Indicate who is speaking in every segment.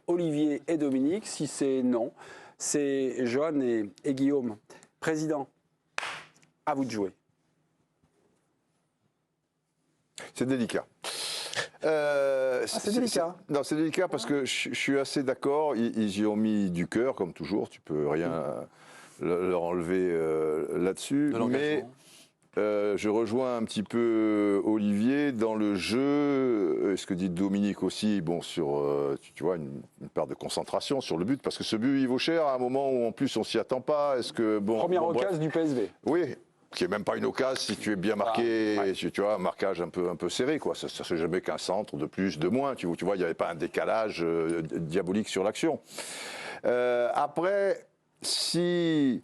Speaker 1: Olivier et Dominique. Si c'est non, c'est Johan et Guillaume. Président, à vous de jouer.
Speaker 2: C'est délicat.
Speaker 1: C'est délicat.
Speaker 2: Non, c'est délicat parce que je suis assez d'accord. Ils y ont mis du cœur, comme toujours. Tu peux rien leur enlever là-dessus. Mais je rejoins un petit peu Olivier dans le jeu. Ce que dit Dominique aussi, bon, sur tu vois une part de concentration sur le but, parce que ce but il vaut cher à un moment où en plus on s'y attend pas. Est-ce que
Speaker 1: Première occasion du PSV.
Speaker 2: Oui. Qui n'est même pas une occasion si tu es bien marqué, tu vois, un marquage un peu serré, quoi. Ça ne serait jamais qu'un centre de plus, de moins. Tu vois, il n'y avait pas un décalage diabolique sur l'action. Après, si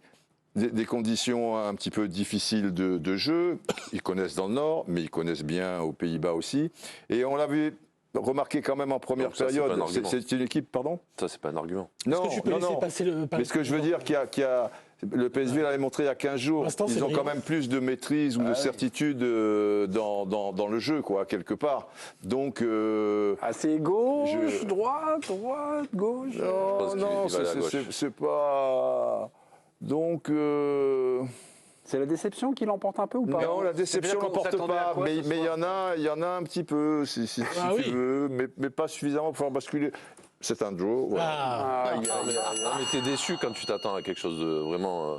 Speaker 2: des conditions un petit peu difficiles de jeu, ils connaissent dans le Nord, mais ils connaissent bien aux Pays-Bas aussi. Et on l'avait remarqué quand même en première période. C'est une équipe, pardon ?
Speaker 3: Ça, c'est pas un argument.
Speaker 2: Non,
Speaker 4: tu peux laisser passer le...
Speaker 2: Mais ce que je veux dire, qu'il y a le PSV l'avait montré il y a 15 jours. Ils ont quand même plus de maîtrise ou de certitude dans le jeu, quoi, quelque part. Donc.
Speaker 1: Assez gauche, droite, gauche.
Speaker 2: Non, c'est pas. Donc.
Speaker 1: C'est la déception qui l'emporte un peu ou pas?
Speaker 2: Non, la déception ne l'emporte pas, mais il y en a un petit peu, si tu veux, mais pas suffisamment pour pouvoir basculer. C'est un draw. Voilà.
Speaker 3: Mais t'es déçu quand tu t'attends à quelque chose de vraiment.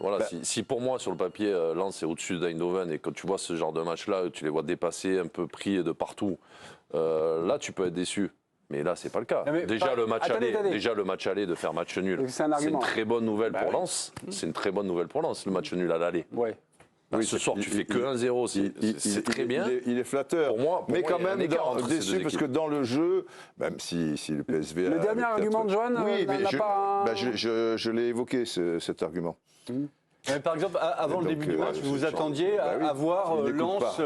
Speaker 3: Voilà, si pour moi, sur le papier, Lens est au-dessus d'Eindhoven et quand tu vois ce genre de match-là, tu les vois dépasser, un peu pris de partout, là, tu peux être déçu. Mais là, c'est pas le cas. Déjà, le match aller de faire match nul, c'est une très bonne nouvelle pour Lens. C'est une très bonne nouvelle pour Lens, le match nul à l'aller.
Speaker 1: Ouais.
Speaker 3: Oui, ce soir, tu fais que 1-0, c'est très bien.
Speaker 2: Il est flatteur.
Speaker 3: Pour moi,
Speaker 2: mais quand même déçu parce que dans le jeu, même si le PSV.
Speaker 1: Le dernier argument de Johan n'a pas.
Speaker 2: Je l'ai évoqué, cet argument.
Speaker 5: Mais par exemple, avant le début du match, vous vous attendiez à voir Lens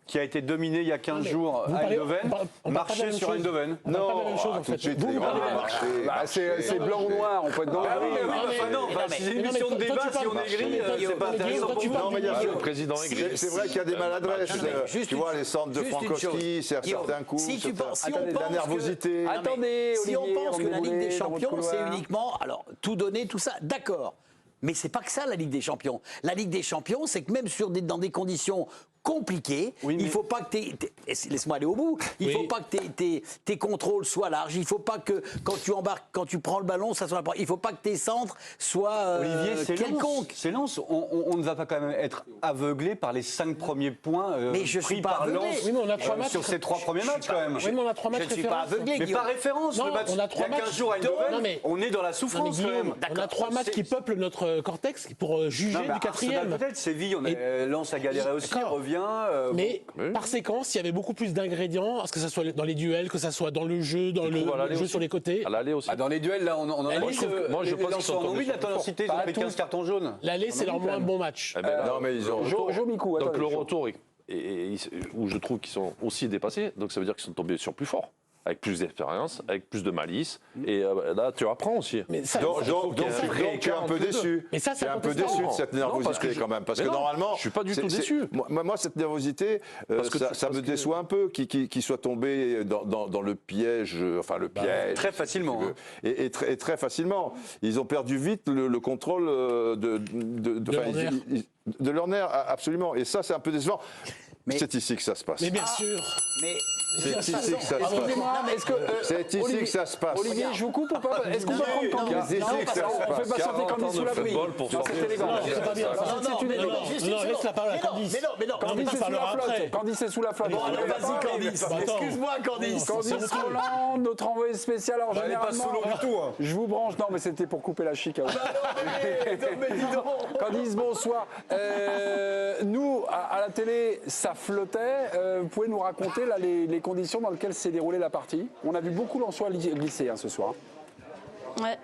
Speaker 5: qui a été dominé il y a 15 jours à Eindhoven, marcher sur Eindhoven.
Speaker 2: Non, tout de suite,
Speaker 1: c'est blanc ou noir, on peut être dans
Speaker 5: c'est une émission de débat, si on est gris, c'est pas intéressant pour vous.
Speaker 2: Non, mais le président est gris. C'est vrai qu'il y a des maladresses. Tu vois, les centres de Frankowski, certains coups, la nervosité.
Speaker 1: Attendez,
Speaker 6: si on pense que la Ligue des Champions, c'est uniquement, alors, tout donner, tout ça, d'accord. Mais c'est pas que ça, la Ligue des Champions. La Ligue des Champions, c'est que même dans des conditions compliqué. Il faut pas que laisse-moi aller au bout. Il faut pas que tes contrôles soient larges. Il faut pas que quand tu prends le ballon, ça soit. Il faut pas que tes centres soient quelconques.
Speaker 5: C'est Lens. On ne va pas quand même être aveuglé par les 5 premiers points pris par Lens.
Speaker 4: Oui, mais on a 3 matchs
Speaker 5: sur ces 3 premiers matchs quand même.
Speaker 4: Oui, mais on a 3 matchs.
Speaker 6: Je ne suis pas aveuglé.
Speaker 5: Mais par référence, le match.
Speaker 4: On a 3
Speaker 5: il y a 15 jours à Eindhoven, on est dans la souffrance quand même.
Speaker 4: On a 3 matchs qui peuplent notre cortex pour juger du 4e.
Speaker 5: Peut-être Séville, Lens a galéré aussi, revient.
Speaker 4: Mais par séquence, il y avait beaucoup plus d'ingrédients, que ce soit dans les duels, que ce soit dans le jeu, dans le jeu sur les côtés.
Speaker 3: À l'aller aussi.
Speaker 5: Dans les duels, là, on a
Speaker 3: moi, je pense qu'ils sont
Speaker 5: envie de la intensité, ils ont pris 15 cartons jaunes.
Speaker 4: L'aller, c'est leur moins bon match.
Speaker 2: Non, mais ils ont.
Speaker 3: Donc le retour, où je trouve qu'ils sont aussi dépassés, donc ça veut dire qu'ils sont tombés sur plus fort. Avec plus d'expérience, avec plus de malice, et là tu apprends aussi.
Speaker 2: Donc tu es un peu déçu.
Speaker 4: Mais ça,
Speaker 2: tu es un peu déçu de cette nervosité quand même, parce que normalement,
Speaker 3: je suis pas du tout déçu.
Speaker 2: Moi, cette nervosité, ça me déçoit un peu, qu'il soit tombé dans le piège, enfin le piège.
Speaker 5: Très facilement.
Speaker 2: Et très facilement. Ils ont perdu vite le contrôle de leur nerf, absolument. Et ça, c'est un peu décevant. C'est ici que ça se passe.
Speaker 4: Mais bien sûr.
Speaker 2: C'est ici que ça se passe. C'est ici que ça se passe.
Speaker 1: Olivier, je vous coupe ou pas? Est-ce qu'on peut prendre Candice? On fait patienter Candice sous la pluie. Non, c'est élégant.
Speaker 4: C'est pas bien.
Speaker 1: C'est une élégance.
Speaker 4: Non, laisse la parole à Candice.
Speaker 6: Mais non.
Speaker 1: Candice est sous la flotte. Candice est sous la flotte.
Speaker 6: Vas-y, Candice. Excuse-moi, Candice.
Speaker 1: Candice Roland, notre envoyé spécial. Alors,
Speaker 5: généralement, pas sous l'eau du tout.
Speaker 1: Je vous branche. Non, mais c'était pour couper la chic. Candice, bonsoir. Nous, à la télé, ça flottait. Vous pouvez nous raconter là, les conditions dans lesquelles s'est déroulée la partie? On a vu beaucoup Lensois glisser ce soir.
Speaker 7: Ouais.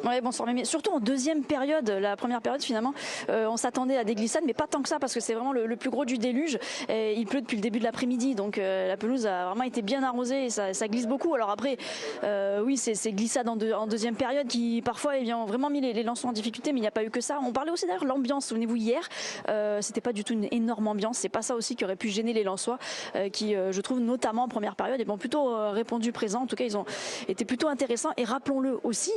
Speaker 7: Ouais, bonsoir. Mais surtout en deuxième période, la première période finalement, on s'attendait à des glissades, mais pas tant que ça parce que c'est vraiment le plus gros du déluge. Et il pleut depuis le début de l'après-midi, donc la pelouse a vraiment été bien arrosée et ça glisse beaucoup. Alors après, oui, c'est glissades en deuxième période qui parfois ont vraiment mis les Lensois en difficulté, mais il n'y a pas eu que ça. On parlait aussi d'ailleurs de l'ambiance. Souvenez-vous hier, c'était pas du tout une énorme ambiance. C'est pas ça aussi qui aurait pu gêner les Lensois, qui, je trouve, notamment en première période, ont plutôt répondu présent. En tout cas, ils ont été plutôt intéressants. Et rappelons-le aussi,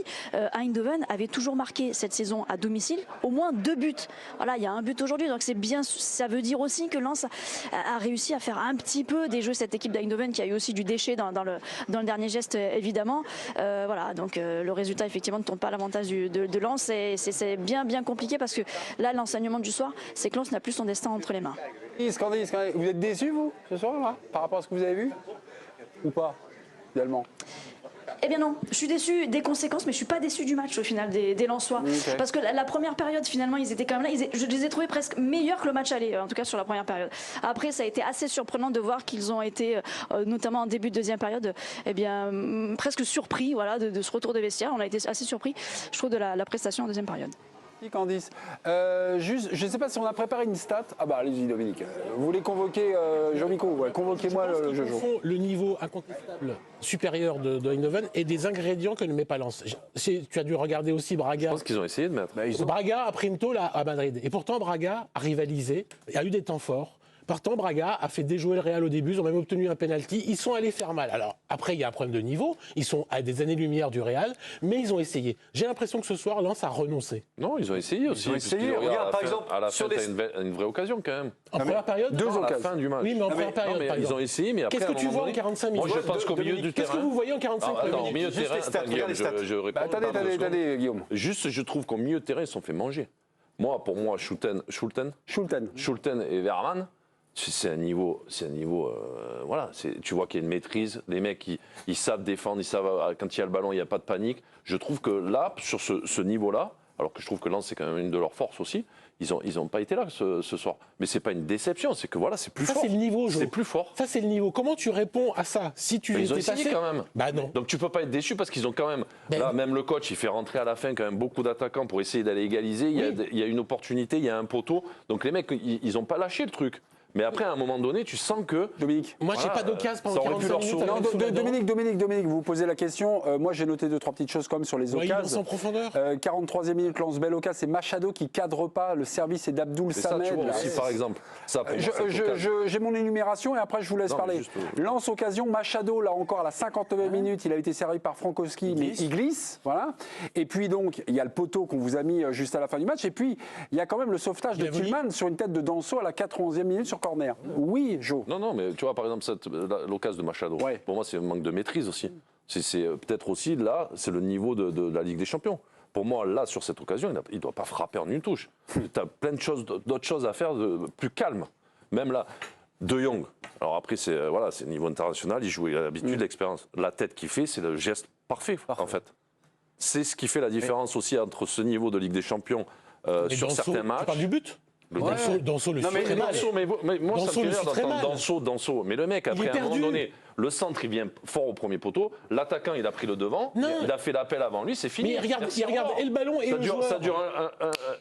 Speaker 7: Eindhoven avait toujours marqué cette saison à domicile au moins 2 buts. Voilà, il y a un but aujourd'hui, donc c'est bien. Ça veut dire aussi que Lens a réussi à faire un petit peu déjouer cette équipe d'Eindhoven qui a eu aussi du déchet dans le dernier geste, évidemment. Voilà, donc le résultat effectivement ne tombe pas à l'avantage de Lens et c'est bien compliqué parce que là, l'enseignement du soir, c'est que Lens n'a plus son destin entre les mains.
Speaker 1: Candice, vous êtes déçu vous ce soir là, par rapport à ce que vous avez vu ou pas finalement?
Speaker 7: Eh bien non, je suis déçue des conséquences, mais je suis pas déçue du match au final des Lensois. Okay. Parce que la première période, finalement, ils étaient quand même là. Je les ai trouvés presque meilleurs que le match aller, en tout cas sur la première période. Après, ça a été assez surprenant de voir qu'ils ont été, notamment en début de deuxième période, eh bien, presque surpris voilà, de ce retour de vestiaire. On a été assez surpris, je trouve, de la prestation en deuxième période.
Speaker 1: Candice, juste, je ne sais pas si on a préparé une stat. Ah bah allez-y Dominique. Vous voulez convoquer Jean-Mico, ouais, convoquez-moi le Jojo.
Speaker 4: Le niveau incontestable supérieur de Eindhoven et des ingrédients que ne met pas Lens. Tu as dû regarder aussi Braga.
Speaker 3: Je pense qu'ils ont essayé de mettre.
Speaker 4: Braga a pris une tôle à Madrid. Et pourtant Braga a rivalisé, a eu des temps forts. Pourtant, Braga a fait déjouer le Real au début, ils ont même obtenu un penalty, ils sont allés faire mal. Alors après, il y a un problème de niveau, ils sont à des années-lumière du Real, mais ils ont essayé. J'ai l'impression que ce soir, Lens a renoncé.
Speaker 3: Non, ils ont essayé aussi.
Speaker 5: Ils ont essayé, regarde par exemple,
Speaker 3: à la fin, tu as une vraie occasion quand même.
Speaker 4: En première période,
Speaker 3: à la fin du match.
Speaker 4: Oui, mais en première période, par
Speaker 3: ils ont essayé, mais après,
Speaker 4: qu'est-ce que tu vois en 45 minutes?
Speaker 3: Moi, je pense qu'au milieu du terrain.
Speaker 4: Qu'est-ce que vous voyez en 45 minutes?
Speaker 3: Attends, au milieu de terrain,
Speaker 1: attendez, Guillaume.
Speaker 3: Juste, je trouve qu'au milieu de terrain, ils se sont fait manger. Pour moi, Schulten et Verman. C'est un niveau, voilà. Tu vois qu'il y a une maîtrise. Les mecs, ils savent défendre, ils savent quand il y a le ballon, il n'y a pas de panique. Je trouve que là, sur ce niveau-là, alors que je trouve que Lens c'est quand même une de leurs forces aussi, ils ont pas été là ce soir. Mais c'est pas une déception, c'est que voilà, c'est plus fort.
Speaker 4: Ça c'est le niveau,
Speaker 3: c'est plus fort.
Speaker 4: Ça c'est le niveau. Comment tu réponds à ça si tu
Speaker 3: ils ont essayé quand même.
Speaker 4: Bah non.
Speaker 3: Donc tu peux pas être déçu parce qu'ils ont quand même. Là, même le coach, il fait rentrer à la fin quand même beaucoup d'attaquants pour essayer d'aller égaliser. Il y a une opportunité, il y a un poteau. Donc les mecs, ils ont pas lâché le truc. Mais après, à un moment donné, tu sens que...
Speaker 1: Dominique.
Speaker 4: Moi, j'ai pas d'occasion pendant 45 minutes.
Speaker 1: Dominique, vous posez la question. Moi, j'ai noté 2-3 petites choses comme sur les occasions.
Speaker 4: En profondeur.
Speaker 1: 43e minute, Lens, belle occasion. C'est Machado qui cadre pas. Le service est d'Abdoul Samed.
Speaker 3: Ça, tu vois aussi, par exemple.
Speaker 1: J'ai mon énumération et après, je vous laisse parler. Lens, occasion. Machado, là encore, à la 59e minute, il a été servi par Frankowski, mais il glisse. Voilà. Et puis, donc, il y a le poteau qu'on vous a mis juste à la fin du match. Et puis, il y a quand même le sauvetage de Tillman sur une tête de Danso à la 91e minute sur corner. Oui, Jo.
Speaker 3: Non, mais tu vois, par exemple, l'occasion de Machado, pour moi, c'est un manque de maîtrise aussi. C'est peut-être aussi, là, c'est le niveau de la Ligue des Champions. Pour moi, là, sur cette occasion, il ne doit pas frapper en une touche. Tu as plein d'autres choses à faire plus calme. Même là, De Jong. Alors après, c'est niveau international, il joue, il a l'habitude, l'expérience. La tête qu'il fait, c'est le geste parfait, en fait. C'est ce qui fait la différence aussi entre ce niveau de Ligue des Champions sur certains matchs.
Speaker 4: Tu parles du but? Danso le suit très mal.
Speaker 3: Mais moi, ça me fait rire d'entendre Danso. Mais le mec, après, à un moment donné, le centre, il vient fort au premier poteau. L'attaquant, il a pris le devant. Il a fait l'appel avant lui, c'est fini.
Speaker 4: Mais il regarde et le ballon et le joueur.
Speaker 3: Ça dure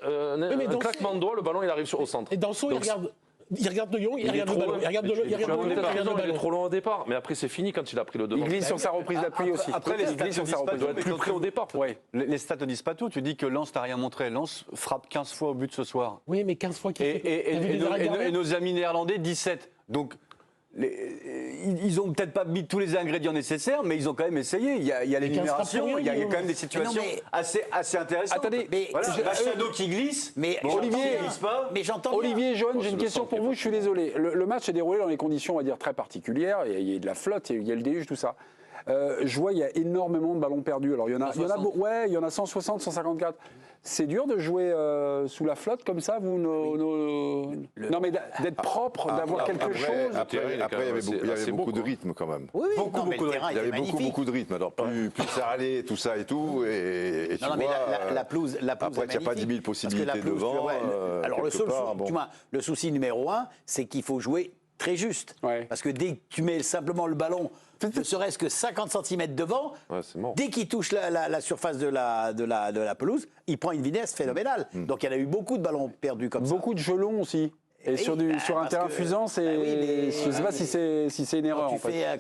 Speaker 3: un claquement de doigts, le ballon, il arrive au centre.
Speaker 4: Et Danso, il regarde De Jong, il regarde le ballon. Il regarde
Speaker 3: il est trop loin au départ. Mais après, c'est fini quand il a pris le devant.
Speaker 1: Il glisse sur sa reprise d'appui aussi.
Speaker 5: Après, les stats
Speaker 3: doit être plus près au départ.
Speaker 5: Les stats ne disent pas tout. Tu dis que Lens n'a rien montré. Lens frappe 15 fois au but ce soir.
Speaker 4: Oui, mais 15 fois qu'il fait.
Speaker 5: Et nos amis néerlandais, 17. Donc, ils ont peut-être pas mis tous les ingrédients nécessaires, mais ils ont quand même essayé. Il y a l'énumération, il y a quand même des situations assez intéressantes.
Speaker 1: Attendez, mais
Speaker 5: Machado qui glisse,
Speaker 6: mais
Speaker 1: Olivier,
Speaker 6: j'entends.
Speaker 1: Olivier et Johan, j'ai une question pour vous. Je suis désolé. Le match s'est déroulé dans des conditions, on va dire, très particulières. Il y a de la flotte, il y a le déluge, tout ça. Je vois, il y a énormément de ballons perdus. Alors, il y en a 160, 154. C'est dur de jouer sous la flotte comme ça, vous non, mais d'être propre, d'avoir quelque chose.
Speaker 2: Après, il y avait beaucoup de rythme quand même.
Speaker 6: Oui,
Speaker 2: beaucoup de rythme. Il y avait beaucoup de rythme. Alors, plus ça allait, tout ça et tout. Et tu vois,
Speaker 6: la pelouse.
Speaker 2: Après, il n'y a pas 10 000 possibilités devant.
Speaker 6: Alors, le souci numéro 1, c'est qu'il faut jouer très juste. Parce que dès que tu mets simplement le ballon ne serait-ce que 50 cm devant, dès qu'il touche la surface de la pelouse, il prend une vitesse phénoménale. Donc il y en a eu beaucoup de ballons perdus comme ça.
Speaker 1: Beaucoup de jeux longs aussi. Et sur un terrain fusant, je ne sais pas si c'est une erreur.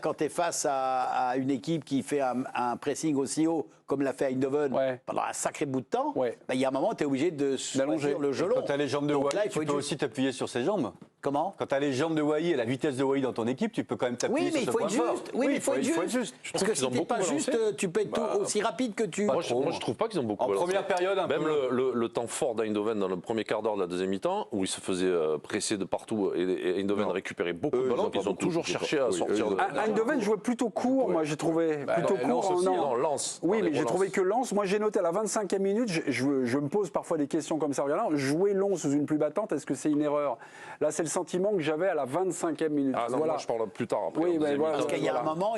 Speaker 6: Quand tu es face à une équipe qui fait un pressing aussi haut, comme l'a fait Eindhoven pendant un sacré bout de temps, il y a un moment, tu es obligé d'allonger le jeu long.
Speaker 5: Quand tu as les jambes de Wai, tu peux aussi t'appuyer sur ses jambes.
Speaker 6: Comment?
Speaker 5: Quand tu as les jambes de Wai et la vitesse de Wai dans ton équipe, tu peux quand même t'appuyer sur ce point fort.
Speaker 6: Oui, mais il faut être juste. Parce que si tu n'es pas juste, tu peux être aussi rapide que tu...
Speaker 3: Moi, je trouve pas qu'ils ont beaucoup balancé.
Speaker 5: En première période, un peu.
Speaker 3: Même le temps fort d'Eindhoven dans le premier quart d'heure de la deuxième mi-temps, où ils se faisaient presser de partout et Eindhoven récupérait beaucoup de ballons, ils ont toujours cherché à sortir de...
Speaker 1: Eindhoven jouait plutôt court, moi j'ai trouvé. Plutôt court.
Speaker 3: Lens.
Speaker 1: Oui, mais j'ai trouvé que Lens, moi j'ai noté à la 25e minute, je me pose parfois des questions comme ça en regardant, jouer long sous une pluie battante, est-ce que c'est une erreur? Là, c'est le sentiment que j'avais à la 25e minute.
Speaker 3: Ah non, moi je parle plus tard après.
Speaker 6: Oui, parce qu'il y a un moment,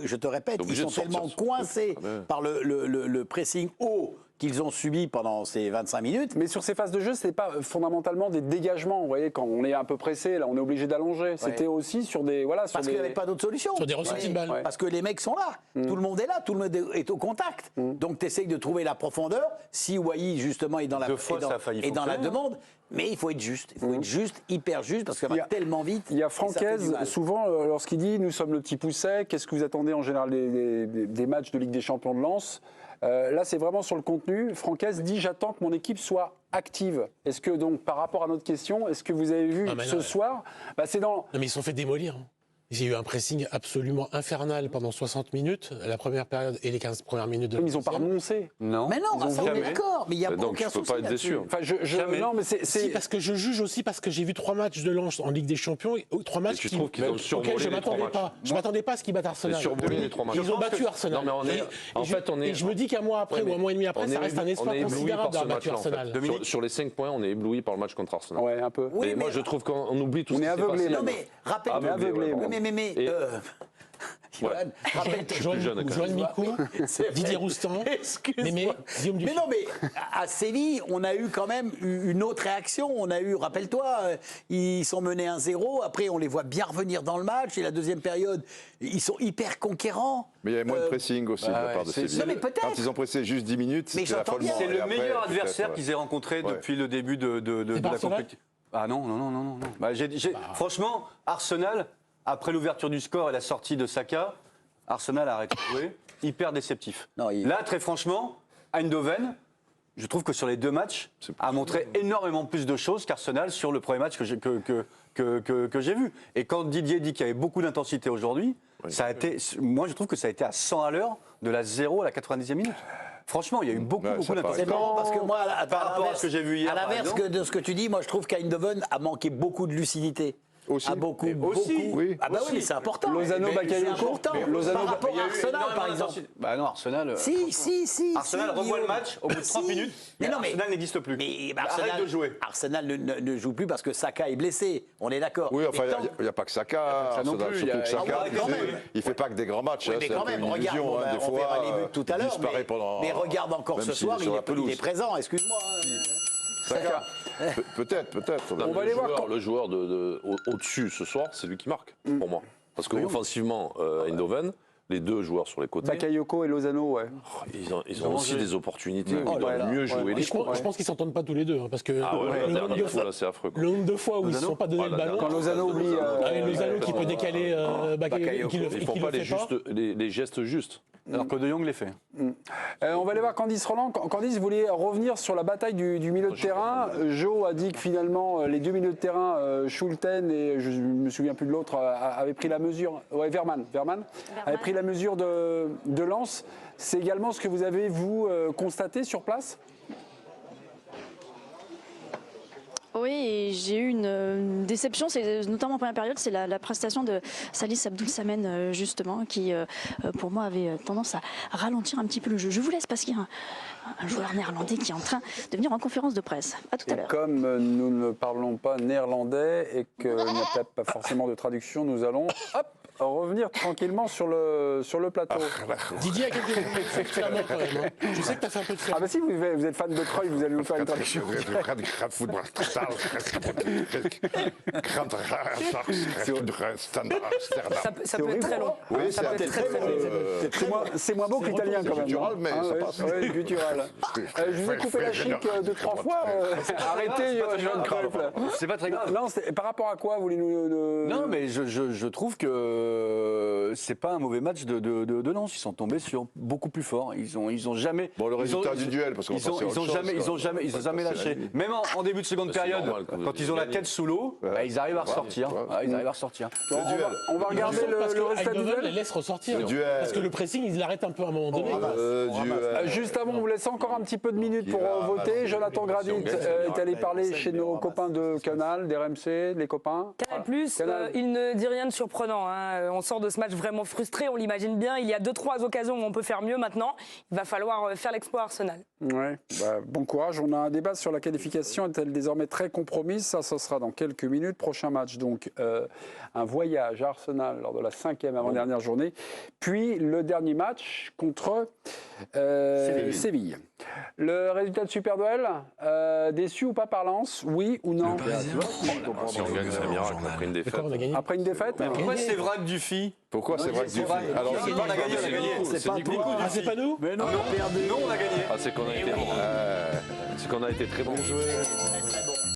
Speaker 6: je te répète, ils sont tellement coincés par le pressing haut qu'ils ont subi pendant ces 25 minutes.
Speaker 1: Mais sur ces phases de jeu, ce n'est pas fondamentalement des dégagements. Vous voyez, quand on est un peu pressé, là, on est obligé d'allonger. C'était aussi sur des...
Speaker 6: Parce qu'il n'y avait pas d'autre solution.
Speaker 4: Sur des ressorties de balles.
Speaker 6: Parce que les mecs sont là. Tout le monde est là, tout le monde est au contact. Donc tu essayes de trouver la profondeur. Si Wai, justement, est dans la demande. Mais il faut être juste. Il faut être juste, hyper juste, parce que ça va tellement vite.
Speaker 1: Il y a Francaise, souvent, lorsqu'il dit « Nous sommes le petit pousset, qu'est-ce que vous attendez en général des matchs de Ligue des Champions de Lens ?» Là, c'est vraiment sur le contenu. Francaise dit « J'attends que mon équipe soit active ». Est-ce que, donc, par rapport à notre question, est-ce que vous avez vu ce soir c'est dans...
Speaker 4: Non, mais ils se sont fait démolir. Il y a eu un pressing absolument infernal pendant 60 minutes, la première période et les 15 premières minutes de la
Speaker 1: Ils n'ont pas renoncé.
Speaker 5: Non.
Speaker 6: Mais non, on est d'accord. Mais il n'y a pas aucun souci.
Speaker 3: Donc, je ne peux pas être déçu.
Speaker 1: Enfin, non, mais c'est...
Speaker 4: Si, parce que je juge aussi, parce que j'ai vu 3 matchs de Lens en Ligue des Champions, 3 matchs
Speaker 3: je trouve qu'ils ont survolé
Speaker 4: auxquels je ne m'attendais pas. Je ne m'attendais pas à ce qu'ils battent Arsenal.
Speaker 3: Survolé les 3 matchs.
Speaker 4: Ils ont battu Arsenal.
Speaker 3: Non, mais
Speaker 4: et je me dis qu'un mois après ou un mois et demi après, ça reste un espoir considérable d'avoir battu Arsenal.
Speaker 3: Sur les 5 points, on est ébloui par le match contre Arsenal.
Speaker 1: Ouais, un peu.
Speaker 3: Et moi, je trouve qu'on oublie tout ce qui s'est passé.
Speaker 1: On est aveuglé.
Speaker 6: Non, mais rappelle-toi. Mais
Speaker 4: Joël Micou, Didier Roustan, Guillaume Dufay.
Speaker 6: Mais non, mais à Séville, on a eu quand même une autre réaction. On a eu, rappelle-toi, ils sont menés 1-0. Après, on les voit bien revenir dans le match. Et la deuxième période, ils sont hyper conquérants.
Speaker 2: Mais il y avait moins de pressing aussi de la part de Séville.
Speaker 6: Non, mais peut-être.
Speaker 2: Quand ils ont pressé juste 10 minutes, c'était affolement.
Speaker 5: C'est le meilleur adversaire qu'ils aient rencontré depuis le début de la compétition. Ah non. Franchement, Arsenal, après l'ouverture du score et la sortie de Saka, Arsenal a arrêté de jouer, hyper déceptif. Là, très franchement, Eindhoven, je trouve que sur les 2 matchs, a montré énormément plus de choses qu'Arsenal sur le premier match que j'ai vu. Et quand Didier dit qu'il y avait beaucoup d'intensité aujourd'hui, moi je trouve que ça a été à 100 à l'heure, de la 0 à la 90e minute. Franchement, il y a eu beaucoup d'intensité.
Speaker 6: C'est marrant parce que moi,
Speaker 5: par rapport à ce que j'ai vu hier,
Speaker 6: à l'inverse de ce que tu dis, moi je trouve qu'Eindhoven a manqué beaucoup de lucidité.
Speaker 2: Aussi.
Speaker 6: Beaucoup.
Speaker 2: Oui.
Speaker 6: Ah bah oui, c'est important.
Speaker 1: Lozano, Bakayoko.
Speaker 6: Par rapport à Arsenal, par exemple.
Speaker 5: Bah non, Arsenal.
Speaker 6: Si.
Speaker 5: Arsenal revoit le match au bout de 30 minutes. Mais non, Arsenal n'existe plus.
Speaker 6: Mais
Speaker 5: arrête de jouer.
Speaker 6: Arsenal ne joue plus parce que Saka est blessé. On est d'accord.
Speaker 2: Oui, enfin, il n'y a pas que Saka. Surtout que Saka, il ne fait pas que des grands matchs.
Speaker 6: Mais quand même, regarde, on verra les buts tout à l'heure. Mais regarde encore ce soir, il est présent. Excuse-moi.
Speaker 2: Saka. Peut-être.
Speaker 3: On va aller voir. Le joueur au-dessus ce soir, c'est lui qui marque, pour moi. Parce qu'offensivement, Eindhoven, les 2 joueurs sur les côtés.
Speaker 1: Bakayoko et Lozano, ouais.
Speaker 3: Ils ont aussi des opportunités. Ils doivent mieux jouer les coups.
Speaker 4: Je pense qu'ils ne s'ententent pas tous les 2. Parce que
Speaker 3: c'est affreux.
Speaker 4: Le nombre de fois où ils ne se sont pas donné le ballon.
Speaker 1: Quand Lozano oublie.
Speaker 4: Lozano qui peut décaler Bakayoko.
Speaker 3: Ils ne font pas les gestes justes.
Speaker 5: Alors que De Jong les fait.
Speaker 1: On va aller voir Candice Roland. Candice, vous vouliez revenir sur la bataille du milieu de terrain. Joe a dit que finalement, les 2 milieux de terrain, Schulten et je ne me souviens plus de l'autre, avaient pris la mesure. Ouais, Verman avait pris la mesure de Lens. C'est également ce que vous avez, vous, constaté sur place ?
Speaker 7: Oui, j'ai eu une déception, notamment en première période, c'est la prestation de Salis Abdoul Samen, justement, qui, pour moi, avait tendance à ralentir un petit peu le jeu. Je vous laisse parce qu'il y a un joueur néerlandais qui est en train de venir en conférence de presse. À tout à l'heure.
Speaker 1: Comme nous ne parlons pas néerlandais et qu'il n'y a peut-être pas forcément de traduction, nous allons revenir tranquillement sur le plateau.
Speaker 4: Didier a quelques flamand quand même. Hein. Je sais que tu as fait un peu de flamand.
Speaker 1: Ah bah si, vous êtes fan de Cruyff, vous allez nous faire une traduction.
Speaker 8: Ça peut être très long.
Speaker 2: Oui,
Speaker 8: Ça peut être très long.
Speaker 1: C'est moins beau que l'italien quand même.
Speaker 2: Guttural, mais ça passe.
Speaker 1: Oui, Guttural. Je vous ai coupé la chic 2-3 fois. Arrêtez, Johan Cruyff.
Speaker 5: C'est pas très grave.
Speaker 1: Non, par rapport à quoi voulez-nous...
Speaker 5: Non, mais je trouve que c'est pas un mauvais match de Lens. Ils sont tombés sur beaucoup plus fort. Ils ont jamais.
Speaker 2: Bon, le résultat du duel, parce qu'on
Speaker 5: ils ont jamais lâché. Même en début de seconde période, quand ils ont la tête sous l'eau, ils arrivent à ressortir. Ils arrivent à ressortir.
Speaker 1: On va regarder le résultat du duel.
Speaker 4: Les laisse ressortir.
Speaker 2: duel.
Speaker 4: Parce que le pressing, ils l'arrêtent un peu à un moment donné.
Speaker 1: Juste avant, on vous laisse encore un petit peu de minutes pour voter. Jonathan Gradit est allé parler chez nos copains de Canal, d'RMC, les copains.
Speaker 8: Canal+, il ne dit rien de surprenant. Hein. On sort de ce match vraiment frustré, on l'imagine bien. Il y a 2-3 occasions où on peut faire mieux maintenant. Il va falloir faire l'exploit Arsenal.
Speaker 1: Ouais, bon courage. On a un débat sur la qualification. Est-elle désormais très compromise? Ça sera dans quelques minutes. Prochain match, donc, un voyage à Arsenal lors de la 5e avant-dernière journée. Puis le dernier match contre Séville. Le résultat de Super Duel, déçu ou pas par Lens? Oui ou non?
Speaker 3: Si on gagne, c'est un miracle. Après une défaite.
Speaker 1: Après une défaite?
Speaker 5: Pourquoi c'est Vrac Dufy?
Speaker 2: Pourquoi c'est vrai que Dufy?
Speaker 5: Alors, on a gagné.
Speaker 6: C'est pas toi.
Speaker 4: Ah, c'est pas nous?
Speaker 5: Mais non, on a gagné.
Speaker 3: Ah, c'est qu'on a été bon. C'est qu'on a été très bon.
Speaker 6: Très bon.